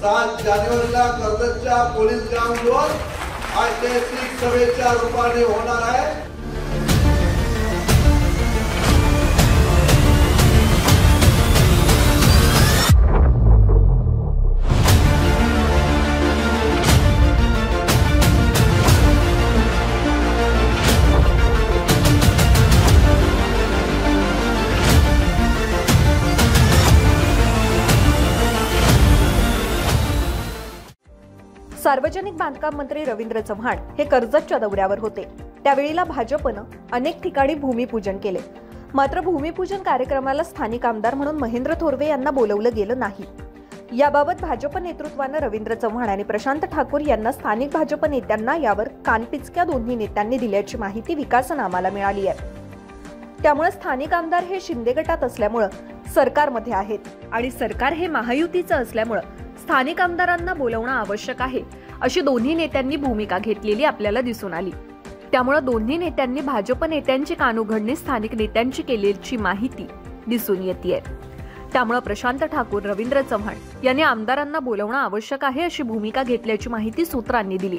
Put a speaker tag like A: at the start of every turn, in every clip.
A: 7 जानेवारीला कर्जतच्या पोलीस ग्राउंडवर ऐतिहासिक सभेच्या रूपाने होणार आहे।
B: सार्वजनिक बांधकाम मंत्री रवींद्र चव्हाण हे कर्जतच्या दौऱ्यावर होते। त्यावेळीला भाजपनं अनेक ठिकाणी भूमिपूजन केले, मात्र भूमिपूजन कार्यक्रमाला स्थानिक आमदार म्हणून महेंद्र थोरवे यांना बोलवलं गेलं नाही। याबाबत भाजप नेतृत्वानं रवींद्र चव्हाण आणि प्रशांत ठाकूर यांना स्थानिक भाजप नेत्यांना यावर कानपिचक्या दोन्ही नेत्यांनी दिल्याची माहिती विकासनामाला मिळाली आहे। त्यामुळे स्थानिक आमदार हे शिंदे गटात असल्यामुळे सरकारमध्ये आहेत आणि सरकार हे महायुतीचं असल्यामुळे स्थानिक आमदारांना बोलवणं आवश्यक आहे अशी दोन्ही नेत्यांनी भूमिका घेतलेली आपल्याला दिसून आली। त्यामुळे दोन्ही नेत्यांनी भाजप नेत्यांची कानउघडणी स्थानिक नेत्यांची केल्याची माहिती दिसून येते। त्यामुळे प्रशांत ठाकूर, रवींद्र चव्हाण यांनी आमदारांना बोलवणं आवश्यक आहे अशी भूमिका घेतल्याची माहिती सूत्रांनी दिली।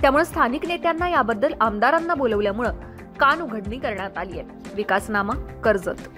B: त्यामुळे स्थानिक नेत्यांना याबद्दल आमदारांना बोलवल्यामुळे कानउघडणी करण्यात आली आहे। विकासनामा, कर्जत।